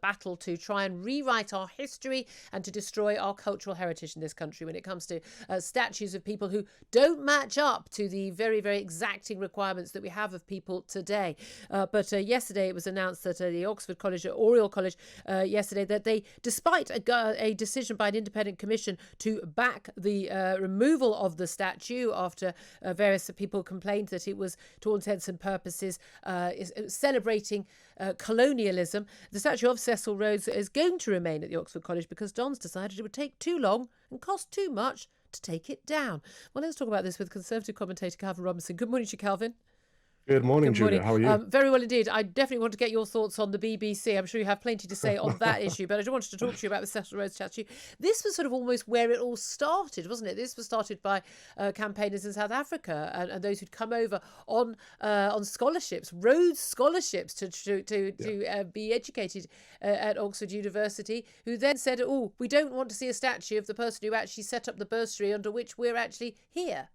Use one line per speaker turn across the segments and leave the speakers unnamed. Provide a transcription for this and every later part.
battle to try and rewrite our history and to destroy our cultural heritage in this country when it comes to statues of people who don't match up to the very, very exacting requirements that we have of people today. But yesterday it was announced that the Oxford College, Oriel College, yesterday, that they, despite a decision by an independent commission to back the removal of the statue after various people complained that it was, to all intents and purposes, celebrating colonialism, the statue of Cecil Rhodes is going to remain at the Oxford College because John's decided it would take too long and cost too much to take it down. Well, let's talk about this with Conservative commentator Calvin Robinson. Good morning to you, Calvin.
Good morning, Julia. How are you?
Very well indeed. I definitely want to get your thoughts on the BBC. I'm sure you have plenty to say on that issue, but I just wanted to talk to you about the Cecil Rhodes statue. This was sort of almost where it all started, wasn't it? This was started by campaigners in South Africa and those who'd come over on scholarships, Rhodes scholarships, to be educated at Oxford University, who then said, "Oh, we don't want to see a statue of the person who actually set up the bursary under which we're actually here."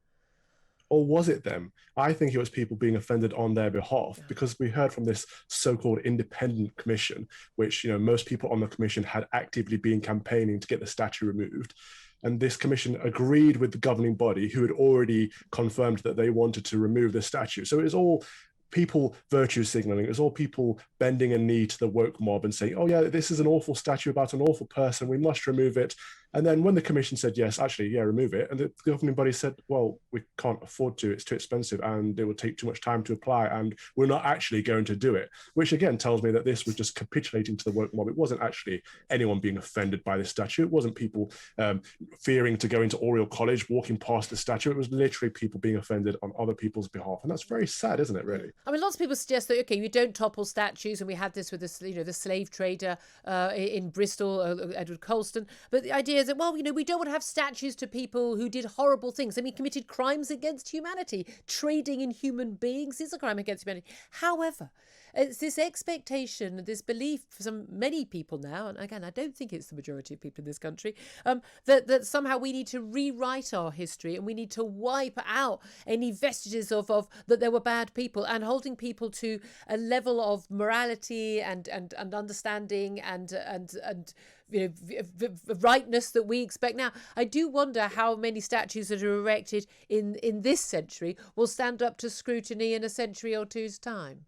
Or was it them? I think it was people being offended on their behalf, because we heard from this so-called independent commission, which, most people on the commission had actively been campaigning to get the statue removed. And this commission agreed with the governing body, who had already confirmed that they wanted to remove the statue. So it was all people virtue signaling. It was all people bending a knee to the woke mob and saying, "Oh yeah, this is an awful statue about an awful person. We must remove it." And then when the commission said, yes, actually, yeah, remove it, and the governing body said, well, we can't afford to, it's too expensive, and it will take too much time to apply, and we're not actually going to do it, which again tells me that this was just capitulating to the woke mob. It wasn't actually anyone being offended by this statue. It wasn't people fearing to go into Oriel College, walking past the statue. It was literally people being offended on other people's behalf. And that's very sad, isn't it, really?
I mean, lots of people suggest that, okay, you don't topple statues, and we had this with this, the slave trader in Bristol, Edward Colston. But the idea is that, well, we don't want to have statues to people who did horrible things. I mean, committed crimes against humanity. Trading in human beings is a crime against humanity. However, it's this expectation, this belief for many people now, and again, I don't think it's the majority of people in this country, that somehow we need to rewrite our history and we need to wipe out any vestiges of that there were bad people, and holding people to a level of morality and understanding and rightness that we expect now. I do wonder how many statues that are erected in this century will stand up to scrutiny in a century or two's time.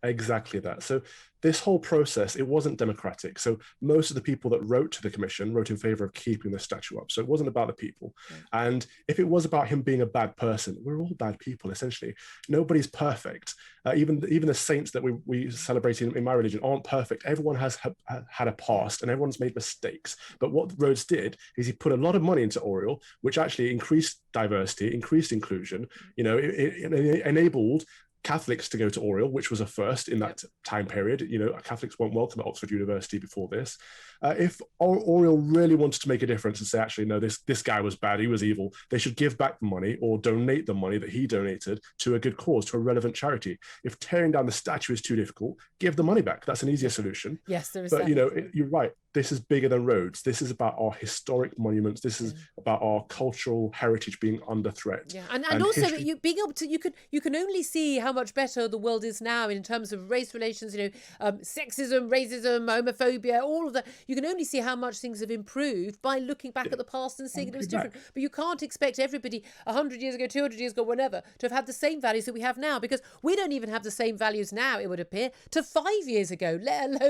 Exactly that. So this whole process, it wasn't democratic. So most of the people that wrote to the commission wrote in favor of keeping the statue up. So it wasn't about the people. Okay. And if it was about him being a bad person, we're all bad people, essentially. Nobody's perfect. Even the saints that we celebrate in my religion aren't perfect. Everyone has had a past and everyone's made mistakes. But what Rhodes did is he put a lot of money into Oriel, which actually increased diversity, increased inclusion. It enabled Catholics to go to Oriel, which was a first in that time period. Catholics weren't welcome at Oxford University before this. If Oriel really wanted to make a difference and say, actually, no, this guy was bad, he was evil, they should give back the money or donate the money that he donated to a good cause, to a relevant charity. If tearing down the statue is too difficult, give the money back. That's an easier solution.
Yes, there is.
But, you're right. This is bigger than Rhodes. This is about our historic monuments. This is about our cultural heritage being under threat.
Yeah, and also history... being able to, you can only see how much better the world is now in terms of race relations, sexism, racism, homophobia, all of that. You can only see how much things have improved by looking back at the past and seeing it was different. But you can't expect everybody 100 years ago, 200 years ago, whenever, to have had the same values that we have now, because we don't even have the same values now, it would appear, to 5 years ago, let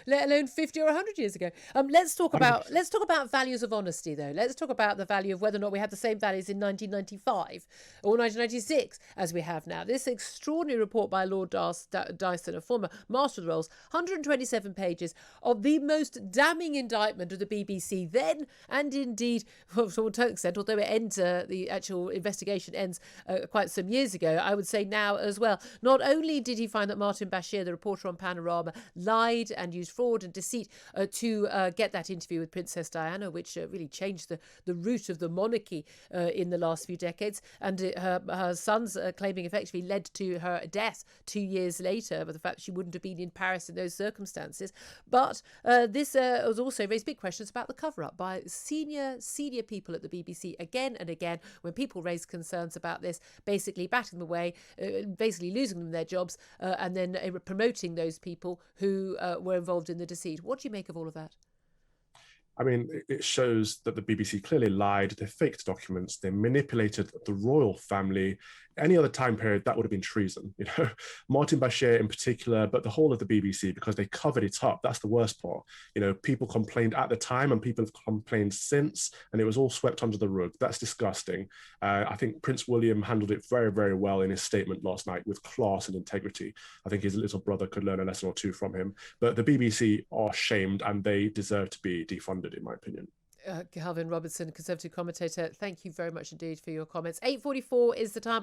alone 50 or 100 years ago. Let's talk about values of honesty, though. Let's talk about the value of whether or not we had the same values in 1995 or 1996 as we have now. This extraordinary report by Lord Dyson, a former Master of the Rolls, 127 pages of the most damning indictment of the BBC then, and indeed, to an extent, although it ends, the actual investigation ends quite some years ago, I would say now as well. Not only did he find that Martin Bashir, the reporter on Panorama, lied and used fraud and deceit to get that interview with Princess Diana, which really changed the route of the monarchy in the last few decades. And her son's claiming effectively led to her death 2 years later, but the fact she wouldn't have been in Paris in those circumstances. But this has also raised big questions about the cover-up by senior people at the BBC again and again, when people raise concerns about this, basically batting them away, basically losing them their jobs, and then promoting those people who were involved in the deceit. What do you make of all of that?
I mean, it shows that the BBC clearly lied. They faked documents. They manipulated the royal family. Any other time period, that would have been treason. Martin Bashir in particular, but the whole of the BBC, because they covered it up. That's the worst part. People complained at the time, and people have complained since, and it was all swept under the rug. That's disgusting. I think Prince William handled it very, very well in his statement last night with class and integrity. I think his little brother could learn a lesson or two from him. But the BBC are shamed, and they deserve to be defunded, in my opinion.
Calvin Robertson, Conservative commentator, thank you very much indeed for your comments. 8:44 is the time.